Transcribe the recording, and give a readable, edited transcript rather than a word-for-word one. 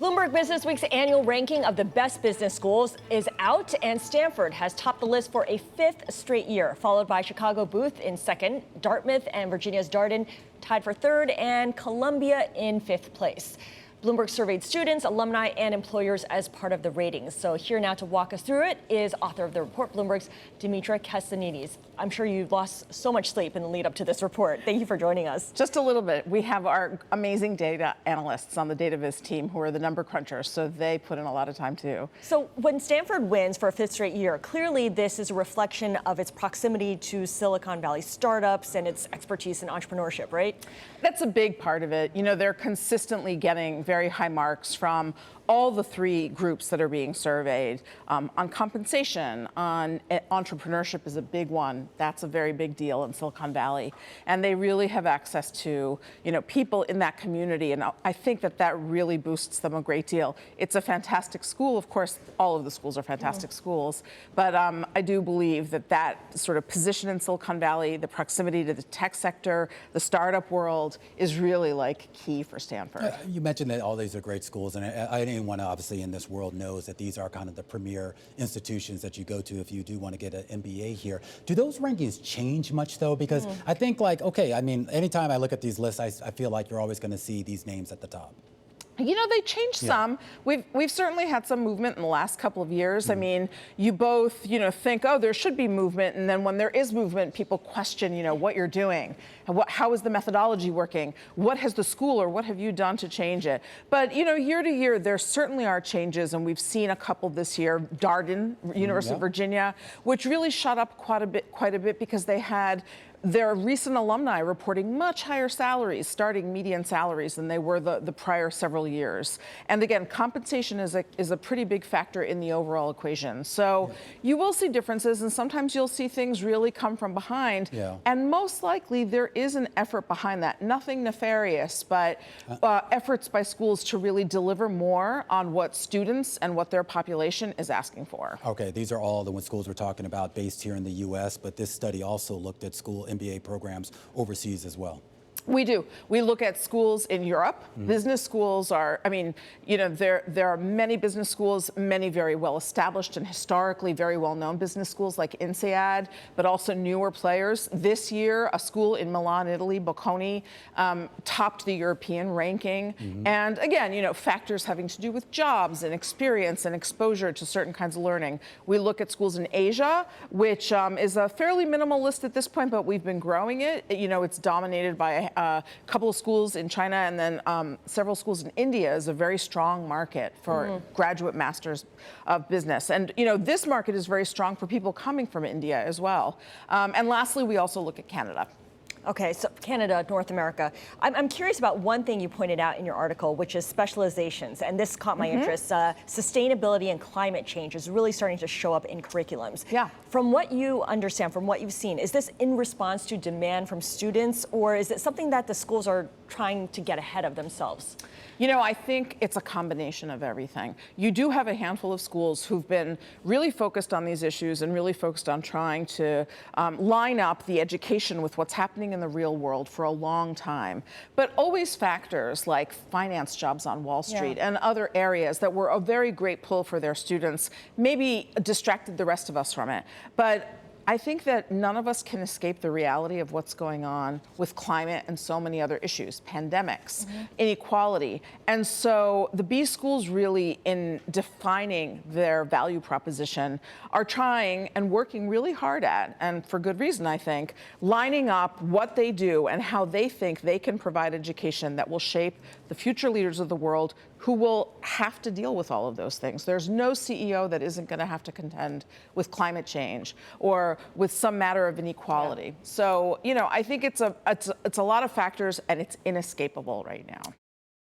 Bloomberg Businessweek's annual ranking of the best business schools is out, and Stanford has topped the list for a fifth straight year, followed by Chicago Booth in second, Dartmouth and Virginia's Darden tied for third, and Columbia in fifth place. Bloomberg surveyed students, alumni, and employers as part of the ratings. So here now to walk us through it is author of the report, Bloomberg's Dimitra Kessenides. I'm sure you've lost so much sleep in the lead up to this report. Thank you for joining us. Just a little bit. We have our amazing data analysts on the DataViz team who are the number crunchers, so they put in a lot of time too. So when Stanford wins for a fifth straight year, clearly this is a reflection of its proximity to Silicon Valley startups and its expertise in entrepreneurship, right? That's a big part of it. You know, they're consistently getting very high marks from all the three groups that are being surveyed. On compensation, on entrepreneurship is a big one. That's a very big deal in Silicon Valley. And they really have access to, people in that community. And I think that really boosts them a great deal. It's a fantastic school. Of course, all of the schools are fantastic schools. But I do believe that sort of position in Silicon Valley, the proximity to the tech sector, the startup world, is really key for Stanford. You mentioned that all these are great schools, and anyone obviously in this world knows that these are kind of the premier institutions that you go to if you do want to get an MBA here. Do those rankings change much though? Because I think anytime I look at these lists, I feel like you're always going to see these names at the top. They changed some. We've certainly had some movement in the last couple of years. I mean, you both, think, oh, there should be movement. And then when there is movement, people question, what you're doing. How is the methodology working? What has the school or what have you done to change it? But, year to year, there certainly are changes. And we've seen a couple this year. Darden, University of Virginia, which really shot up quite a bit because they had their recent alumni reporting much higher salaries, starting median salaries, than they were the prior several years. And again, compensation is a pretty big factor in the overall equation. So you will see differences, and sometimes you'll see things really come from behind. And most likely there is an effort behind that. Nothing nefarious, but efforts by schools to really deliver more on what students and what their population is asking for. Okay, these are all the schools we're talking about based here in the U.S., but this study also looked at school MBA programs overseas as well. We do. We look at schools in Europe. Business schools are, there are many business schools, many very well established and historically very well known business schools like INSEAD, but also newer players. This year, a school in Milan, Italy, Bocconi, topped the European ranking. And again, factors having to do with jobs and experience and exposure to certain kinds of learning. We look at schools in Asia, which is a fairly minimal list at this point, but we've been growing it. It's dominated by a couple of schools in China, and then several schools in India is a very strong market for graduate masters of business. And this market is very strong for people coming from India as well. And lastly, we also look at Canada. Okay, so Canada, North America. I'm curious about one thing you pointed out in your article, which is specializations, and this caught my interest. Sustainability and climate change is really starting to show up in curriculums. Yeah. From what you understand, from what you've seen, is this in response to demand from students, or is it something that the schools are trying to get ahead of themselves? I think it's a combination of everything. You do have a handful of schools who've been really focused on these issues and really focused on trying to line up the education with what's happening in the real world for a long time. But always factors like finance jobs on Wall Street and other areas that were a very great pull for their students maybe distracted the rest of us from it. But I think that none of us can escape the reality of what's going on with climate and so many other issues, pandemics, inequality. And so the B schools really, in defining their value proposition, are trying and working really hard at, and for good reason, I think, lining up what they do and how they think they can provide education that will shape the future leaders of the world who will have to deal with all of those things. There's no CEO that isn't going to have to contend with climate change or with some matter of inequality. So, I think it's a lot of factors, and it's inescapable right now.